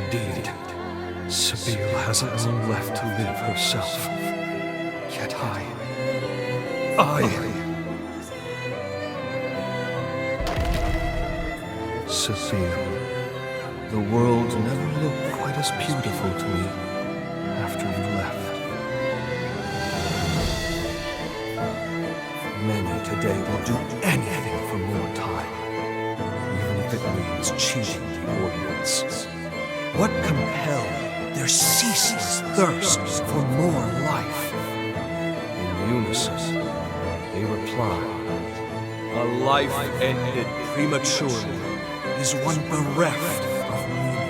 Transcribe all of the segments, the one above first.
Indeed, Sabine has only left to live herself. Yet Sabine, the world never looked quite as beautiful to me after you left. Many today will do anything for more time, even if it means cheating the ordinance. What compelled their ceaseless thirst for more life? In unison, they replied, "A life ended prematurely is one bereft of meaning."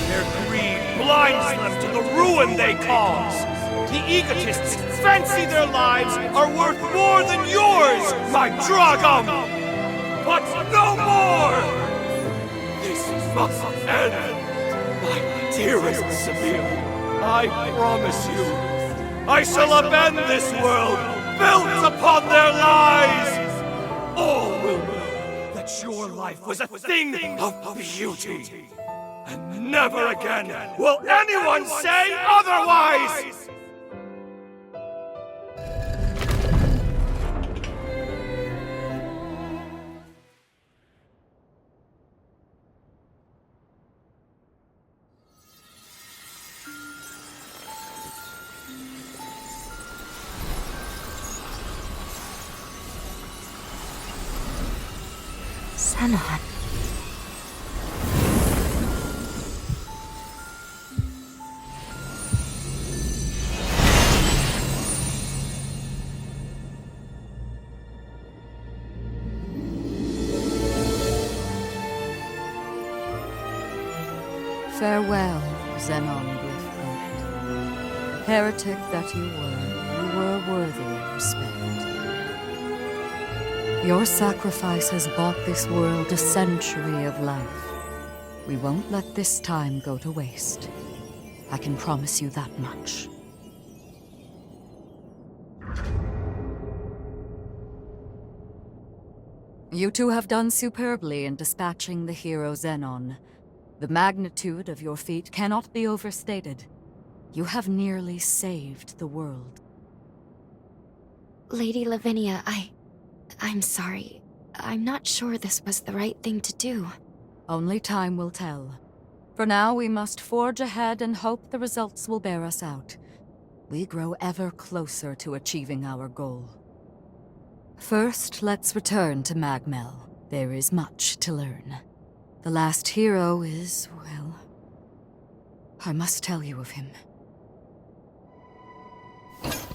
Their greed blinds them to the ruin they cause. The egotists fancy their lives are worth more than yours, my Dragom! But no more! This must end! My dearest Sabine, I promise you, I shall upend this world built upon their lies! All will know that your life was a thing of beauty. And never again will anyone say otherwise! Zenon. Farewell, Zenon Griffgold. Heretic that you were worthy of respect. Your sacrifice has bought this world a century of life. We won't let this time go to waste. I can promise you that much. You two have done superbly in dispatching the hero Zenon. The magnitude of your feat cannot be overstated. You have nearly saved the world. Lady Lavinia, I'm sorry. I'm not sure this was the right thing to do. Only time will tell. For now, we must forge ahead and hope the results will bear us out. We grow ever closer to achieving our goal. First, let's return to Magmel. There is much to learn. The last hero is, well, I must tell you of him.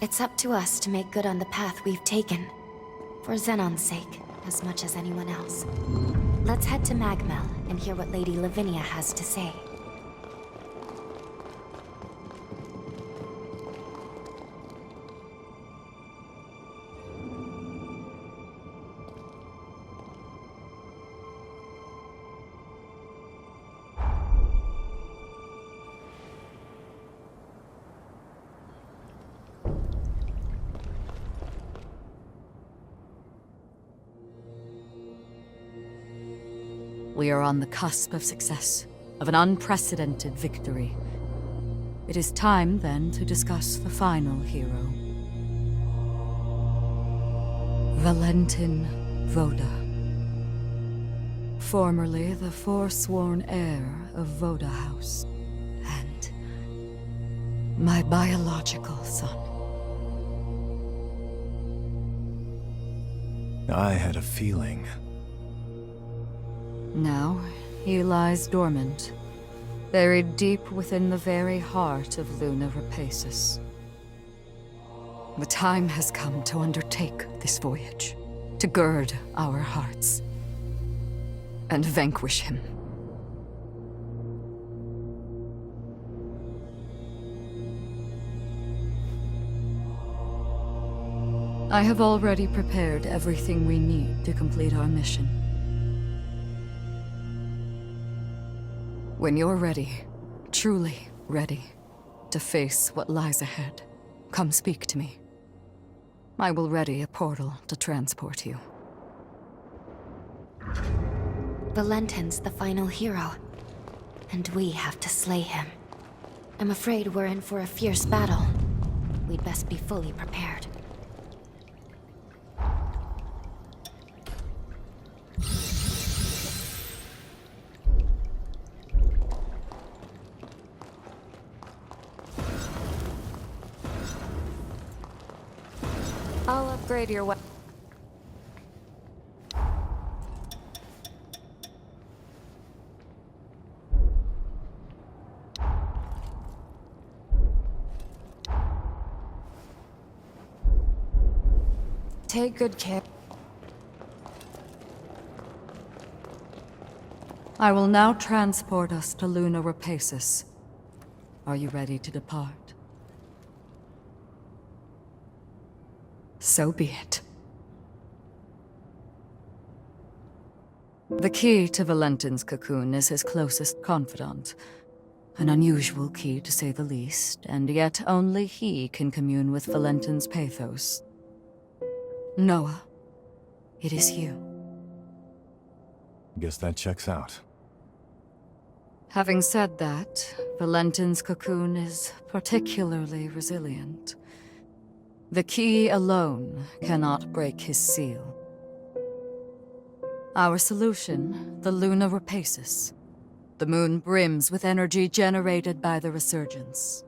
It's up to us to make good on the path we've taken. For Zenon's sake, as much as anyone else. Let's head to Magmel and hear what Lady Lavinia has to say. We are on the cusp of success, of an unprecedented victory. It is time, then, to discuss the final hero. Valentin Voda. Formerly the forsworn heir of Voda House. And my biological son. I had a feeling. Now, he lies dormant, buried deep within the very heart of Luna Rapaces. The time has come to undertake this voyage, to gird our hearts, and vanquish him. I have already prepared everything we need to complete our mission. When you're ready, truly ready, to face what lies ahead, come speak to me. I will ready a portal to transport you. Valentin's the final hero, and we have to slay him. I'm afraid we're in for a fierce battle. We'd best be fully prepared. I'll upgrade your weapon. Take good care. I will now transport us to Luna Rapacis. Are you ready to depart? So be it. The key to Valentin's cocoon is his closest confidant. An unusual key, to say the least, and yet only he can commune with Valentin's pathos. Noah, it is you. Guess that checks out. Having said that, Valentin's cocoon is particularly resilient. The key alone cannot break his seal. Our solution, the Luna Rapacis. The moon brims with energy generated by the resurgence.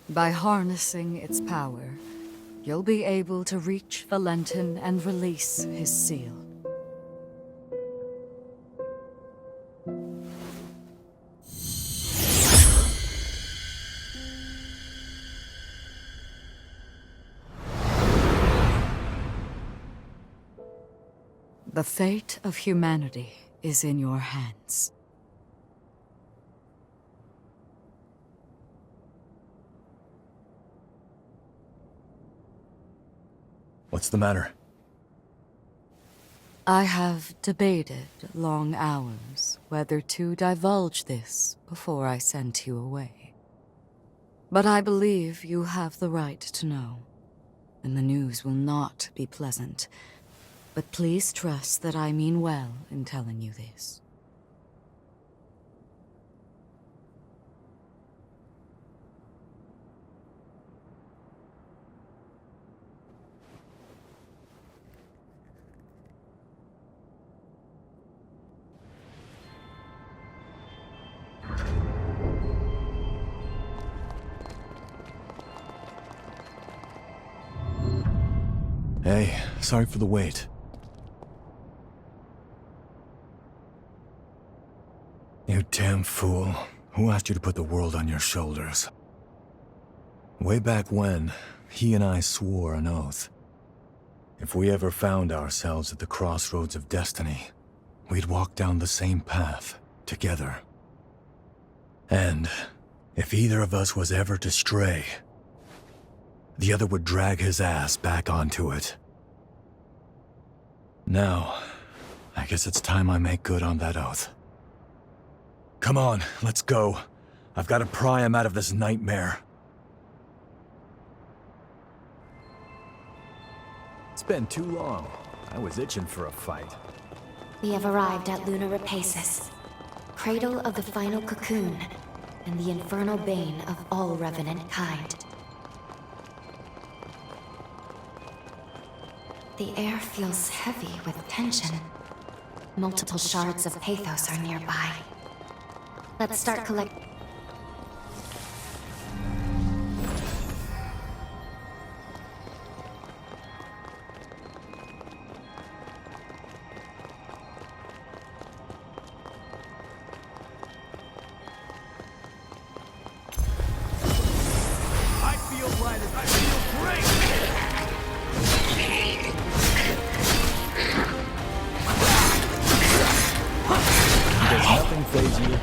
By harnessing its power, you'll be able to reach Valentin and release his seal. The fate of humanity is in your hands. What's the matter? I have debated long hours whether to divulge this before I sent you away. But I believe you have the right to know, and the news will not be pleasant. But please trust that I mean well in telling you this. Hey, sorry for the wait. You damn fool. Who asked you to put the world on your shoulders? Way back when, he and I swore an oath. If we ever found ourselves at the crossroads of destiny, we'd walk down the same path, together. And if either of us was ever to stray, the other would drag his ass back onto it. Now, I guess it's time I make good on that oath. Come on, let's go. I've got to pry him out of this nightmare. It's been too long. I was itching for a fight. We have arrived at Luna Rapacis, cradle of the final cocoon, and the infernal bane of all revenant kind. The air feels heavy with tension. Multiple shards of pathos are nearby. Let's start collecting. I feel lighter. I feel great. Does nothing faze you?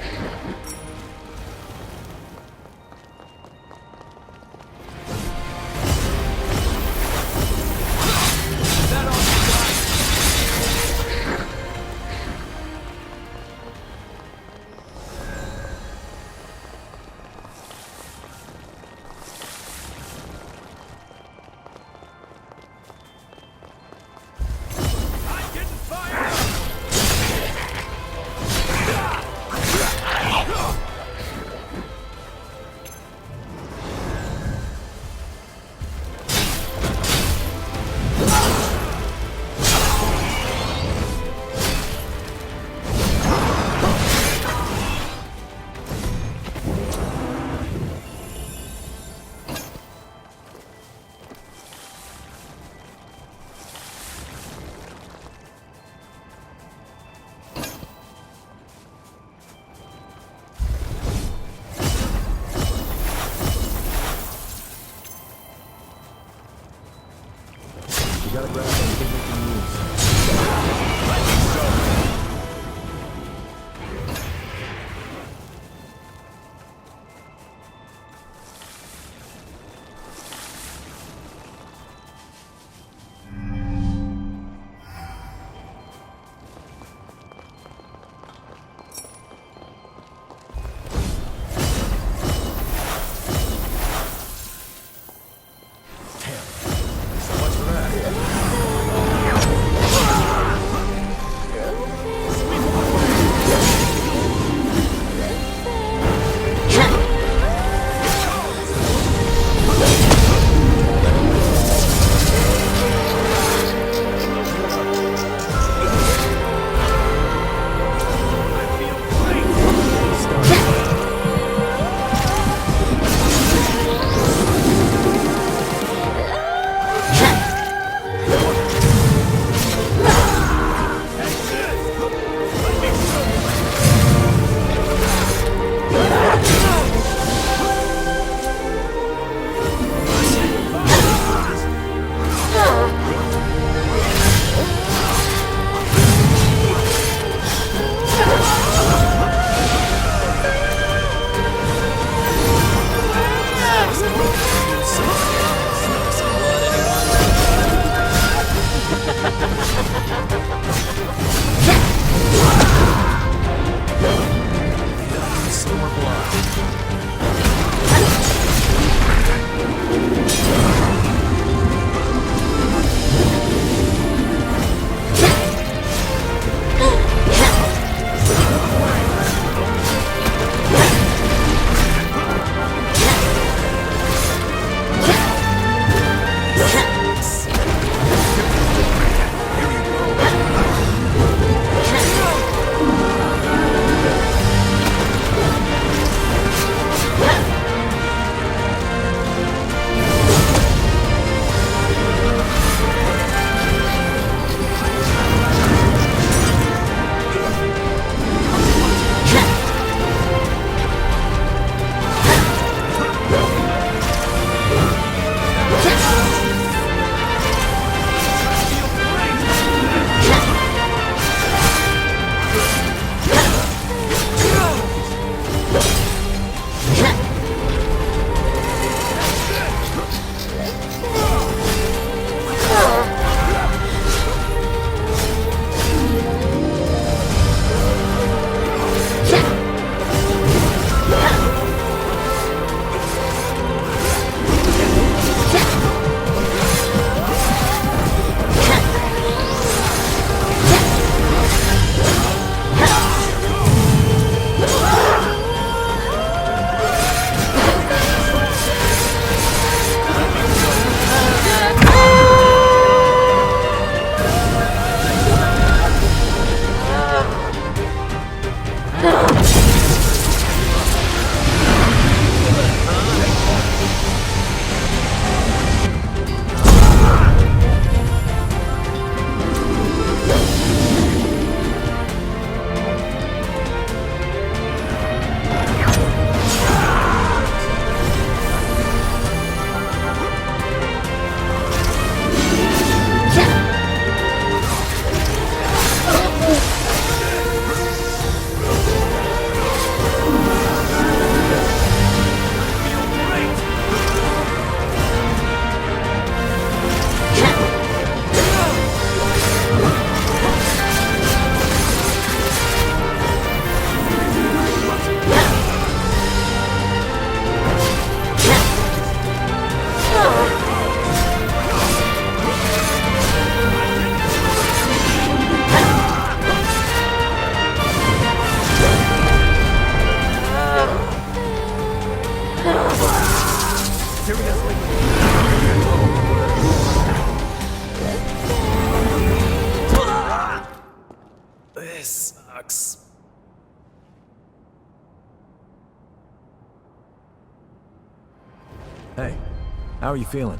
This sucks. Hey, how are you feeling?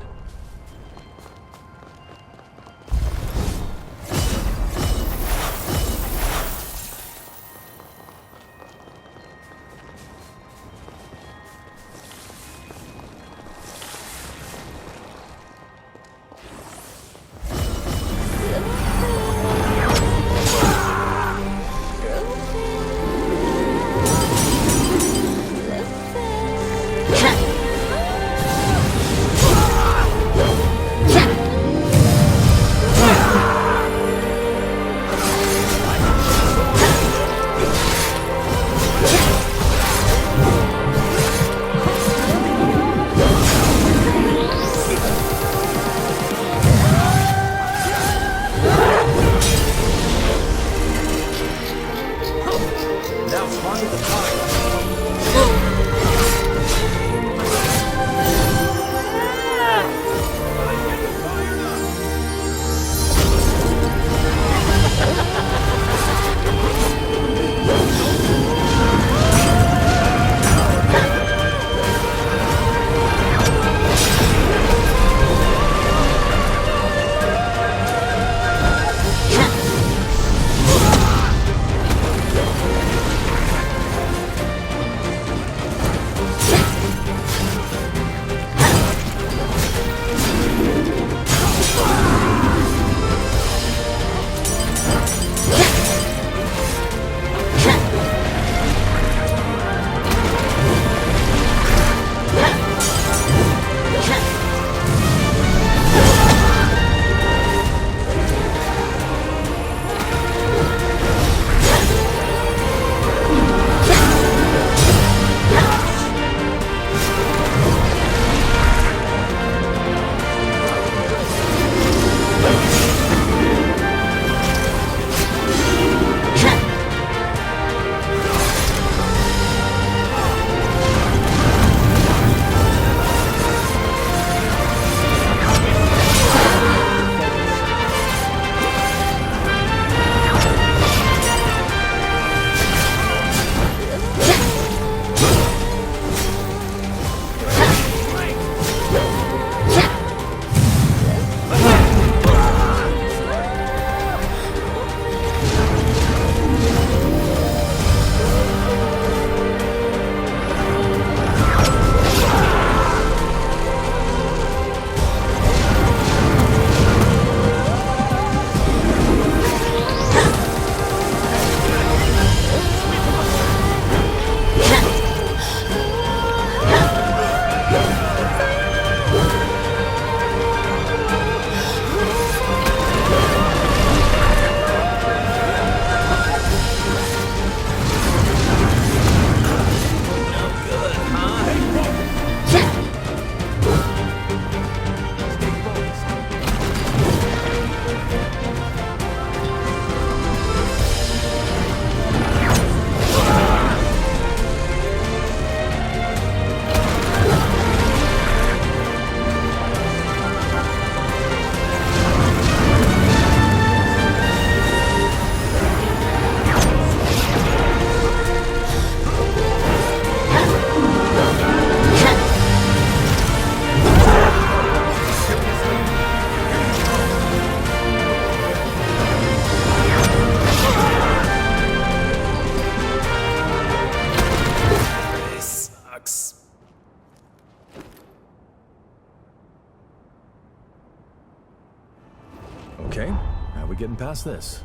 Okay, how are we getting past this?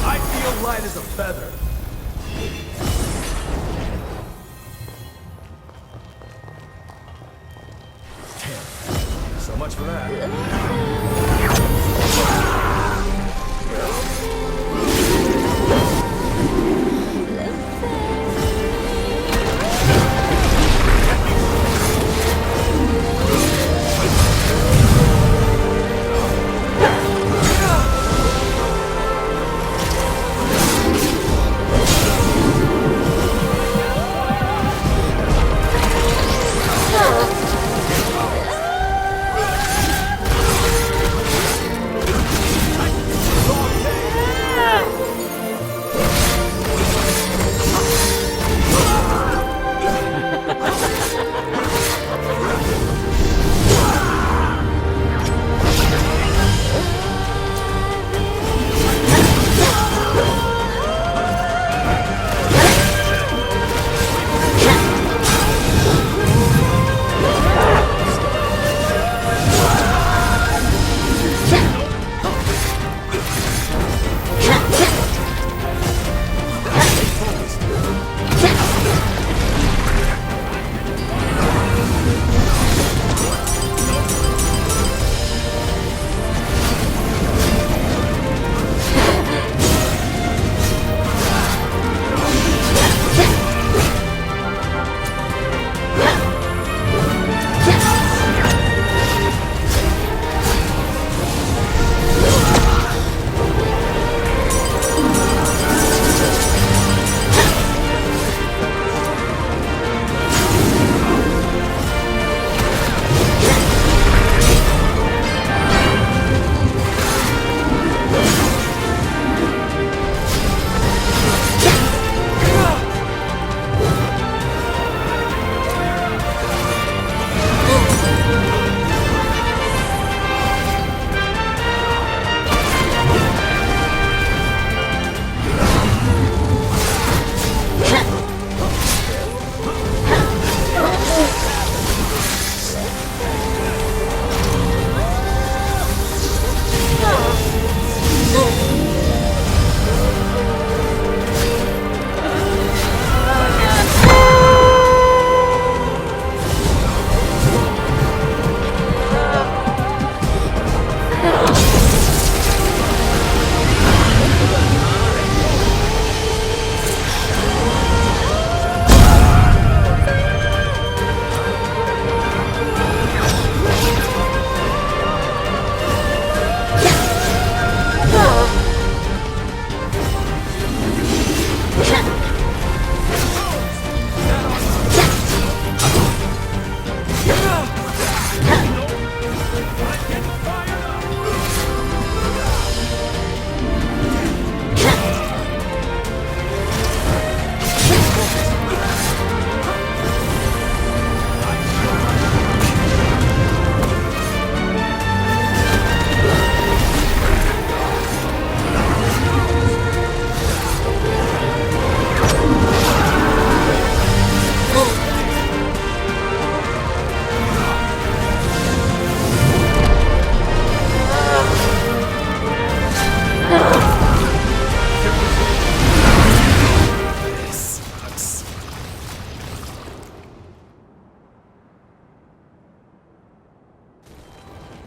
I feel light as a feather. So much for that.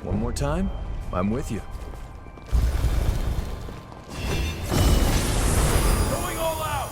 One more time, I'm with you. Going all out!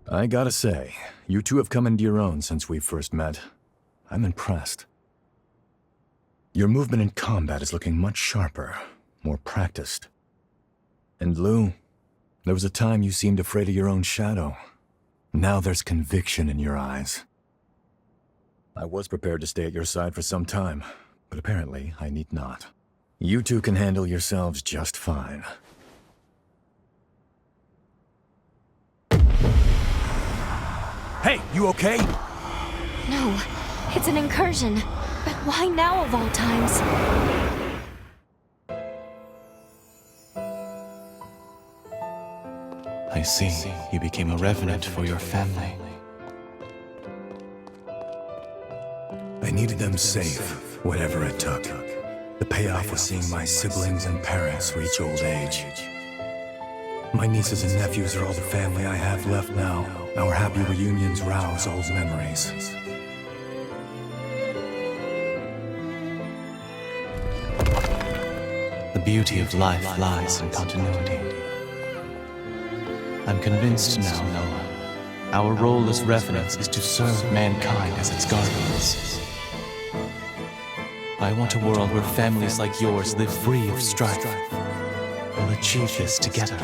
I gotta say, you two have come into your own since we first met. I'm impressed. Your movement in combat is looking much sharper, more practiced. And Lou, there was a time you seemed afraid of your own shadow. Now there's conviction in your eyes. I was prepared to stay at your side for some time, but apparently I need not. You two can handle yourselves just fine. Hey, you okay? No, it's an incursion. But why now of all times? I see. You became a revenant for your family. I needed them safe, whatever it took. The payoff was seeing my siblings and parents reach old age. My nieces and nephews are all the family I have left now. Our happy reunions rouse old memories. The beauty of life lies in continuity. I'm convinced now, Noah. Our role as revenants is to serve mankind as its guardians. I want a world where families like yours live free of strife. We'll achieve this together.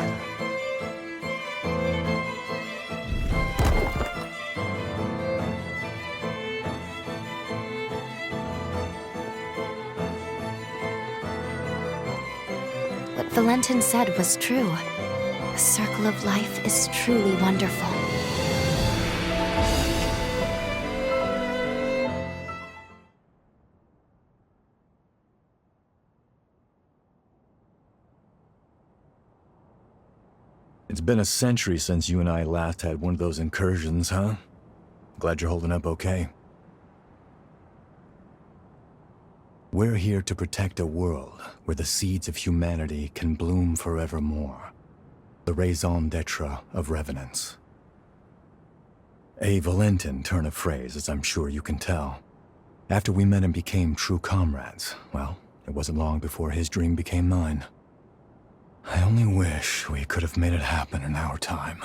What Valentin said was true. The circle of life is truly wonderful. It's been a century since you and I last had one of those incursions, huh? Glad you're holding up okay. We're here to protect a world where the seeds of humanity can bloom forevermore. The raison d'etre of revenants. A Valentin turn of phrase, as I'm sure you can tell. After we met and became true comrades, well, it wasn't long before his dream became mine. I only wish we could have made it happen in our time.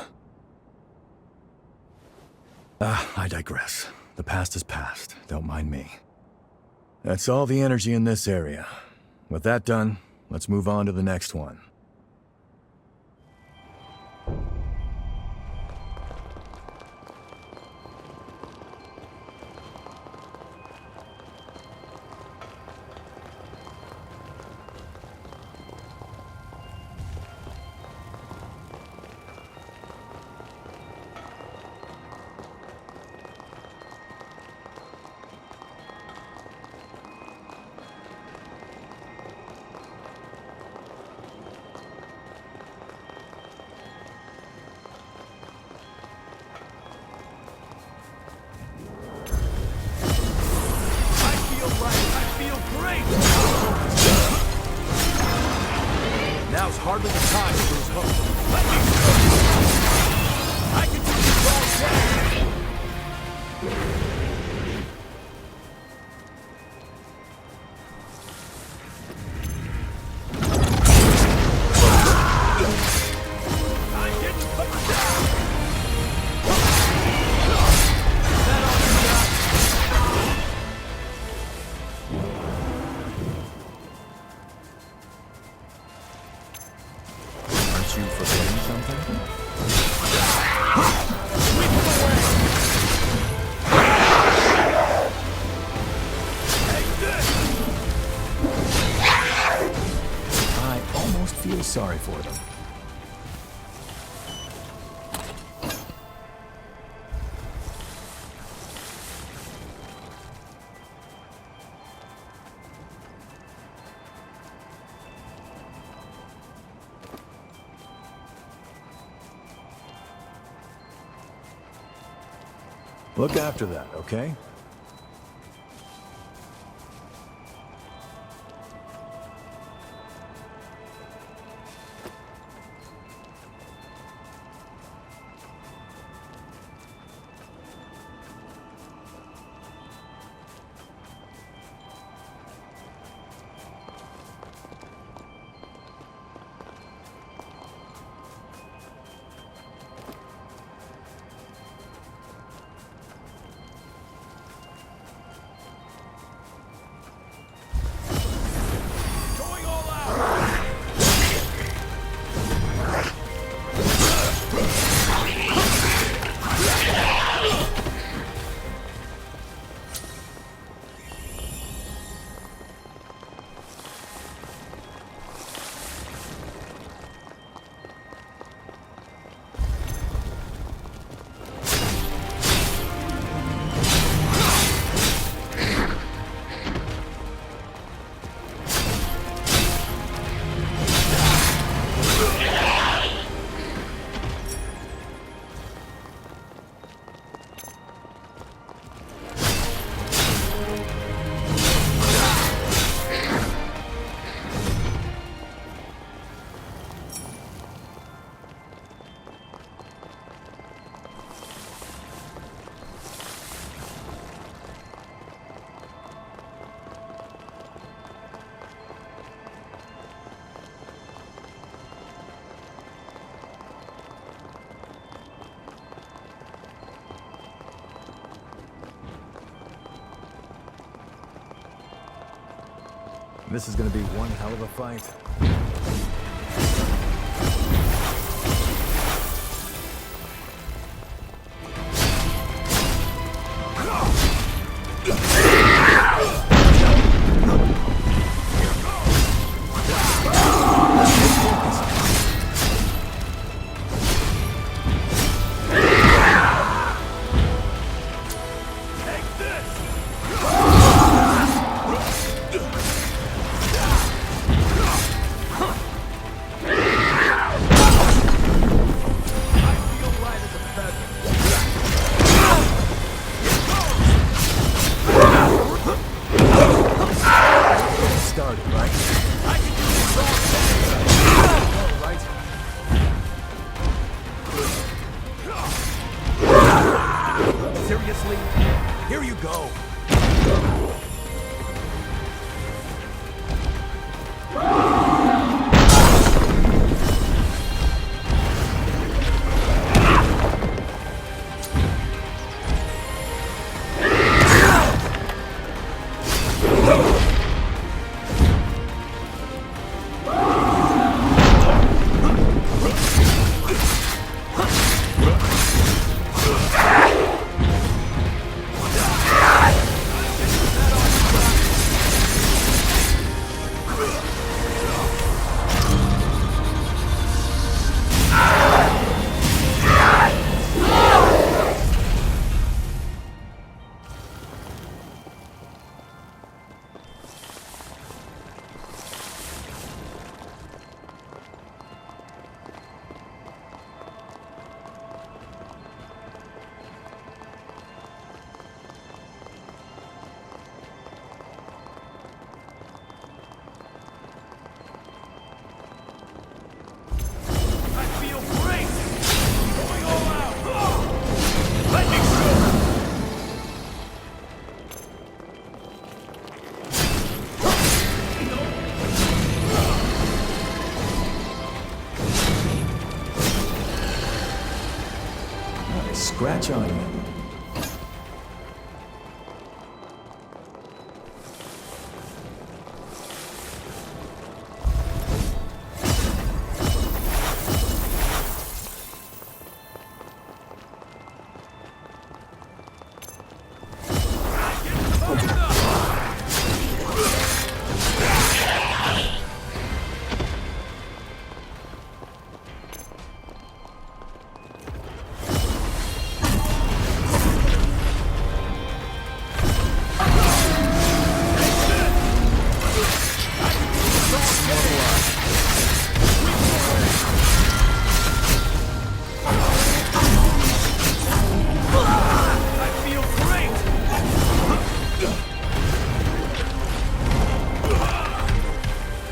I digress. The past is past. Don't mind me. That's all the energy in this area. With that done, let's move on to the next one. Now's hardly the time to lose hope. Let me go! I can do this all day! I didn't put it down! That all you got? Aren't you forgetting something? I almost feel sorry for them. Look after that, okay? This is gonna be one hell of a fight. Seriously? Here you go. Scratch on you.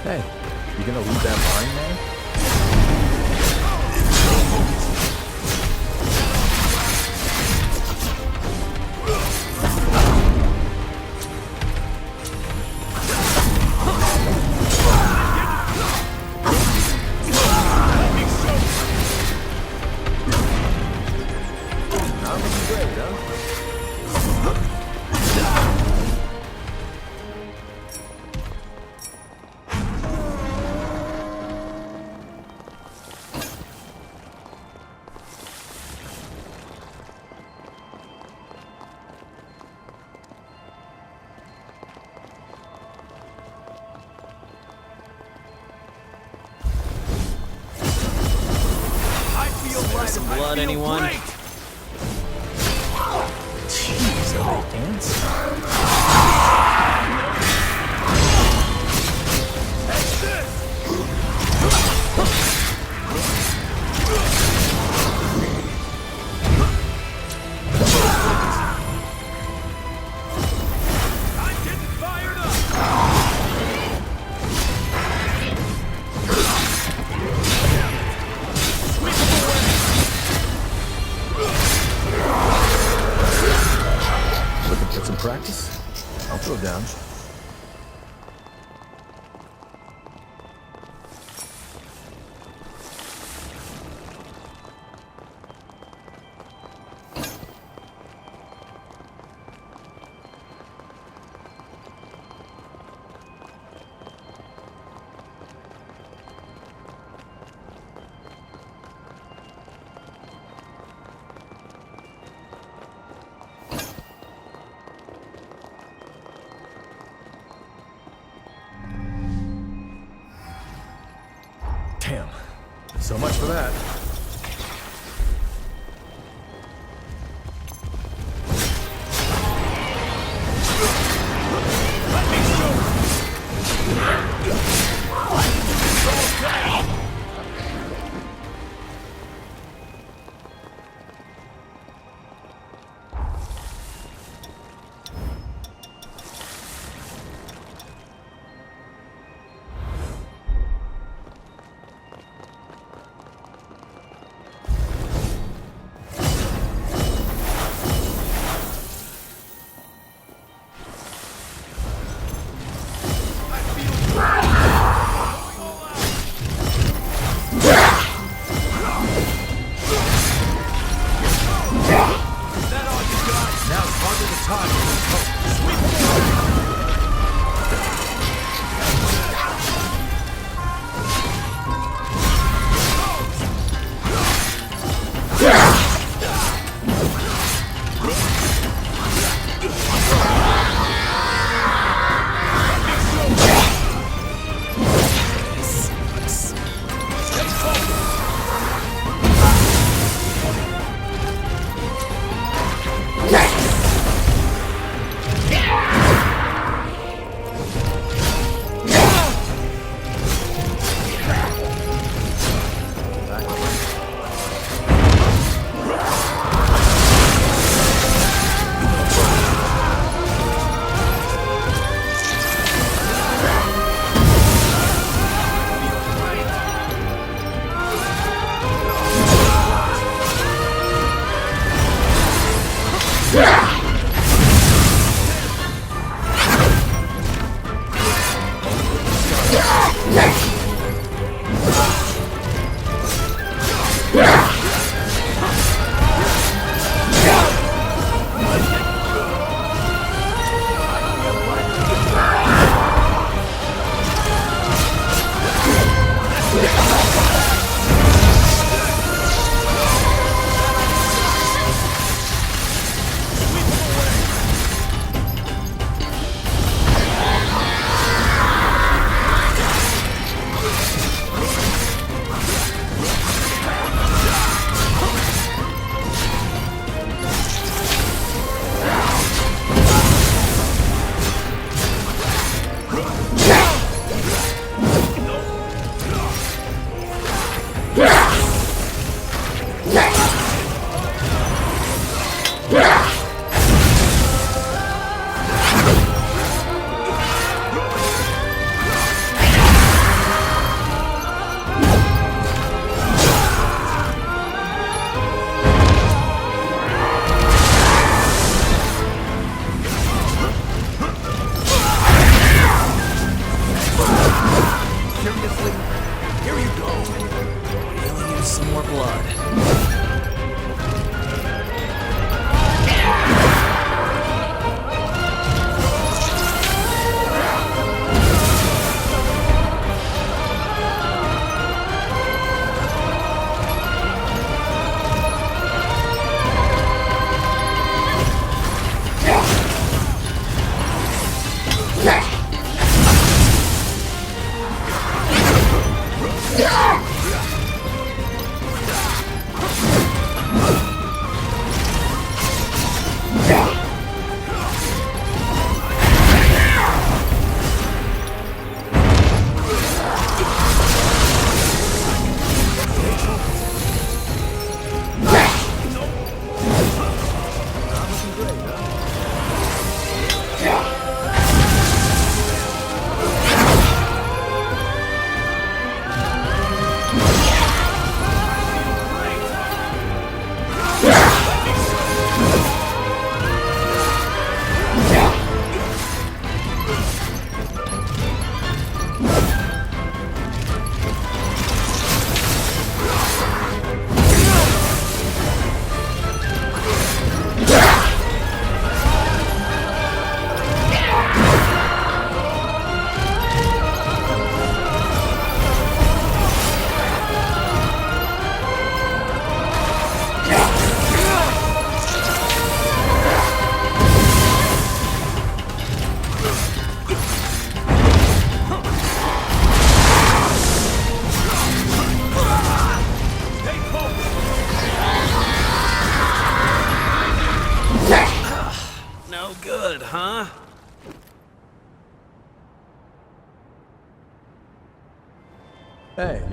Hey, you gonna leave that line, man? Not looking great, huh? Some blood, anyone? Jeez, are they ants? Get some practice? I'll throw down. So much for that.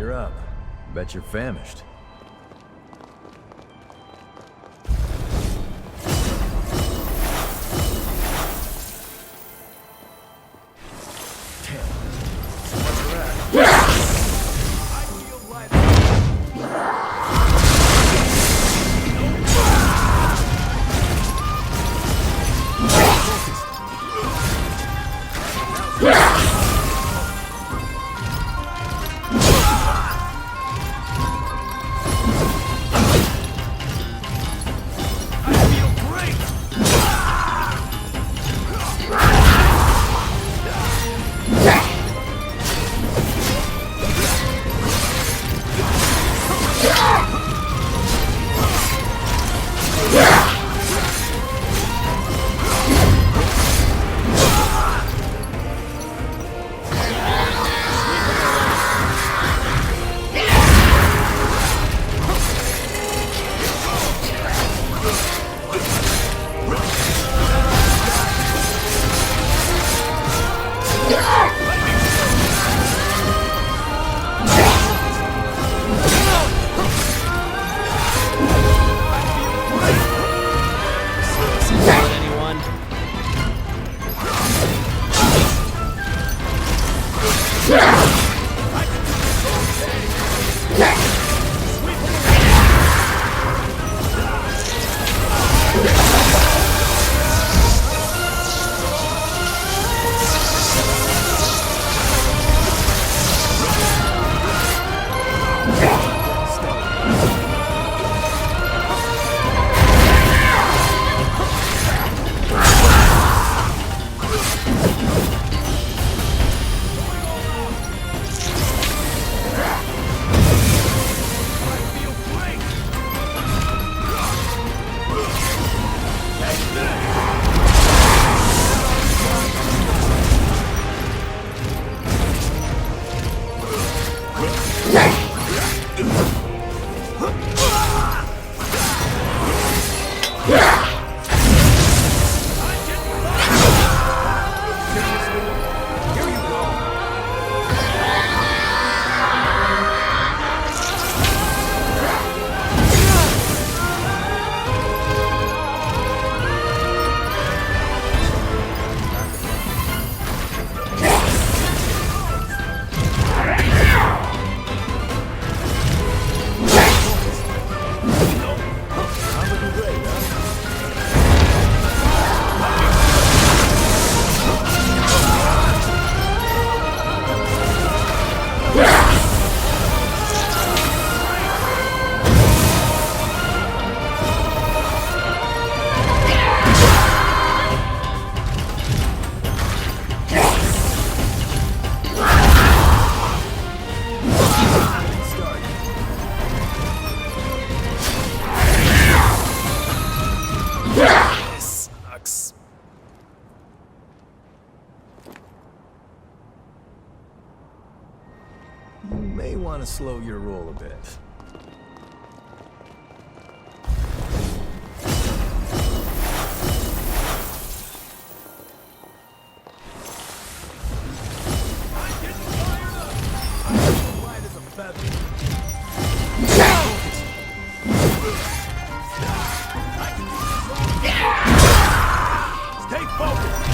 You're up. Bet you're famished. You may want to slow your roll a bit. Stay focused!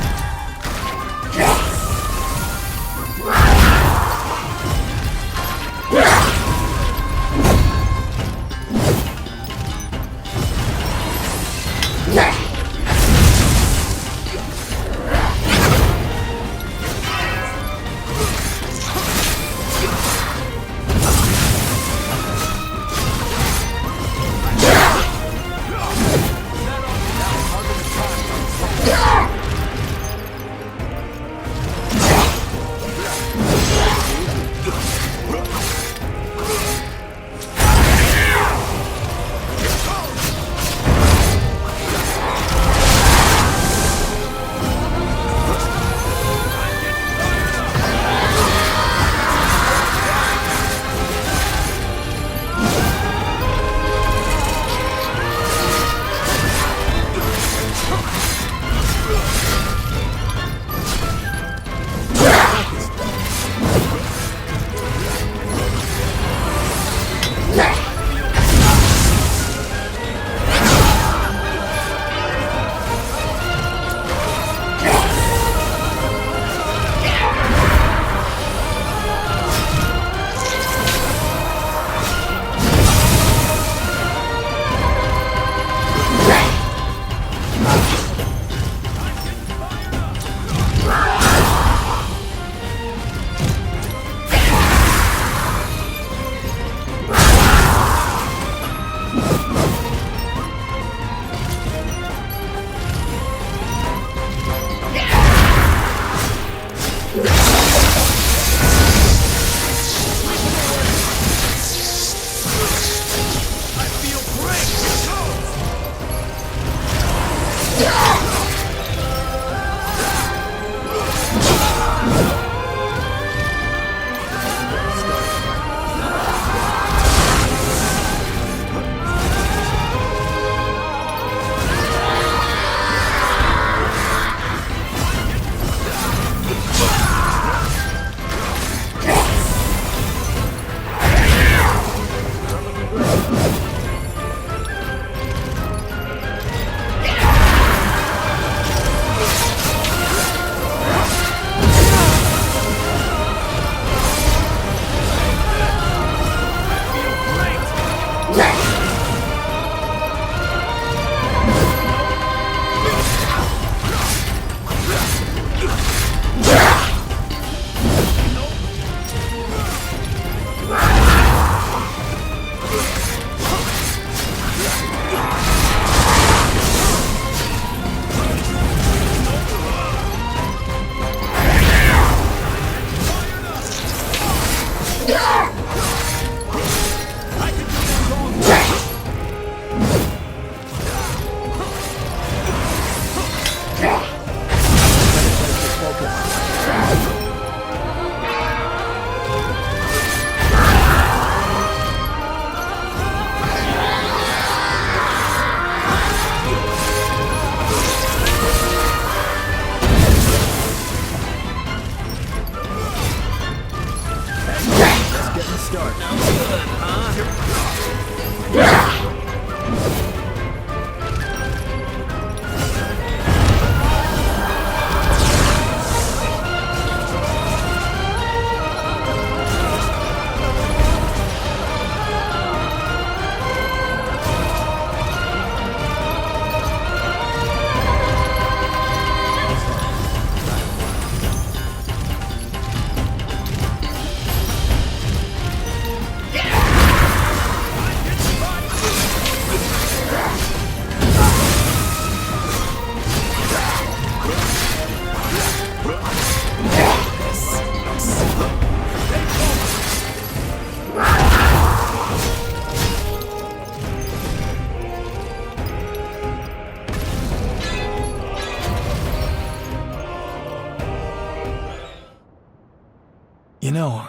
You know,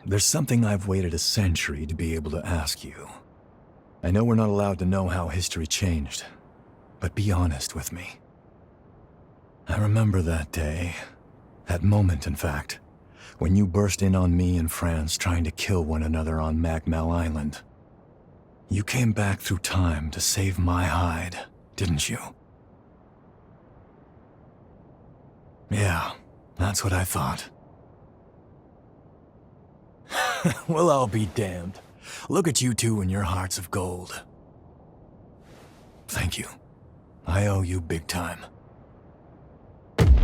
there's something I've waited a century to be able to ask you. I know we're not allowed to know how history changed, but be honest with me. I remember that day, that moment in fact, when you burst in on me and France trying to kill one another on Magmel Island. You came back through time to save my hide, didn't you? Yeah, that's what I thought. Well, I'll be damned. Look at you two and your hearts of gold. Thank you. I owe you big time. Another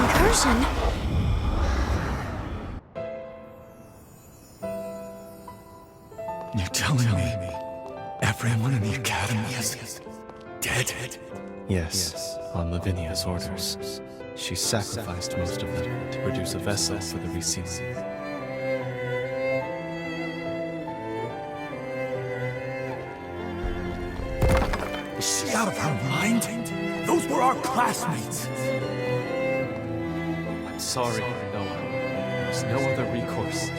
incursion? You're telling me everyone in the Academy is dead? Yes, on Lavinia's orders. She sacrificed most of them to produce a vessel for the resealing. Is she out of her mind? Those were our classmates. I'm sorry, Noah. There's no other recourse.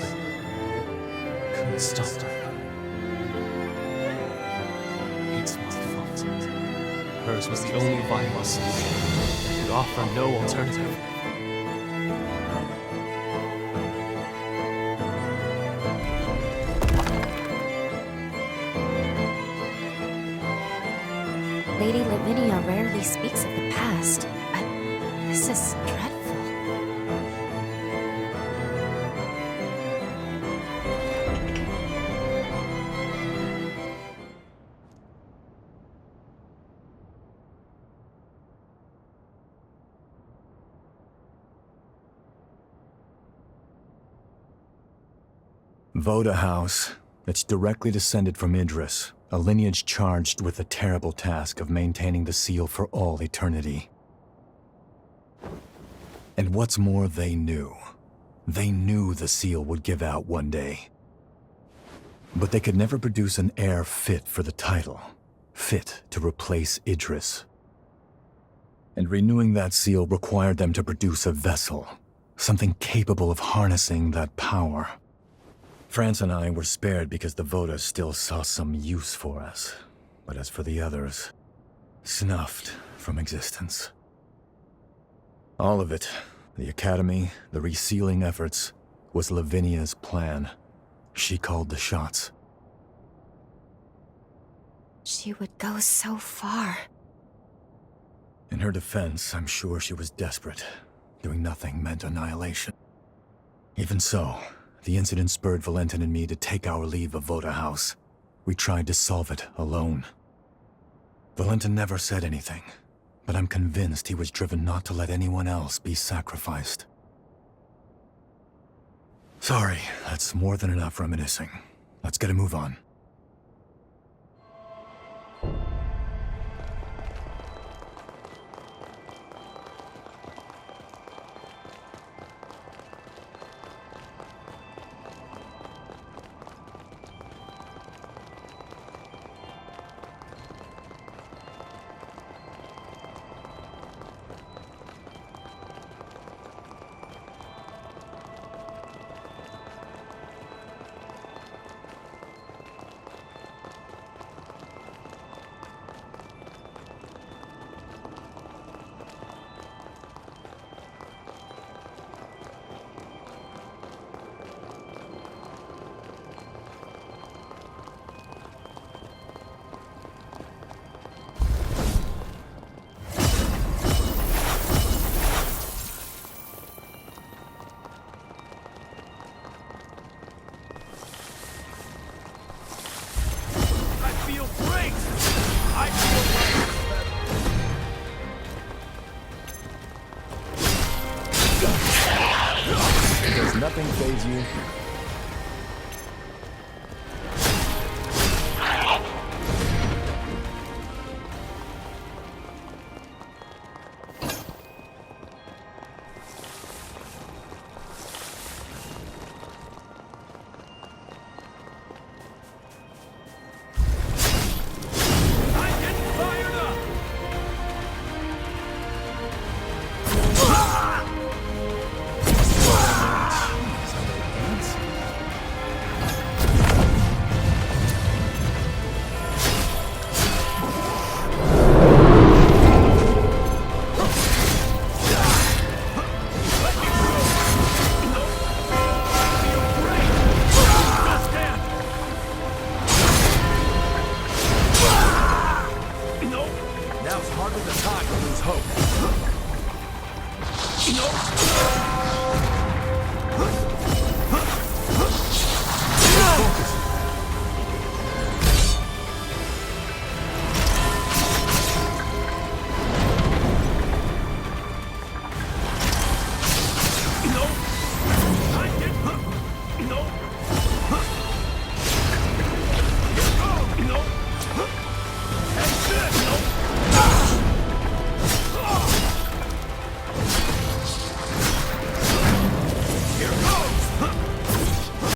Couldn't stop her. It's my fault. Hers was the only viable solution. I could offer no alternative. Lady Lavinia rarely speaks of the past, but this is dreadful. Voda House. It's directly descended from Idris, a lineage charged with the terrible task of maintaining the seal for all eternity. And what's more, they knew. They knew the seal would give out one day. But they could never produce an heir fit for the title, fit to replace Idris. And renewing that seal required them to produce a vessel, something capable of harnessing that power. France and I were spared because the Voda still saw some use for us. But as for the others, snuffed from existence. All of it, the Academy, the resealing efforts, was Lavinia's plan. She called the shots. She would go so far. In her defense, I'm sure she was desperate. Doing nothing meant annihilation. Even so, the incident spurred Valentin and me to take our leave of Voda House. We tried to solve it alone. Valentin never said anything, but I'm convinced he was driven not to let anyone else be sacrificed. Sorry, that's more than enough reminiscing. Let's get a move on. Does nothing faze you?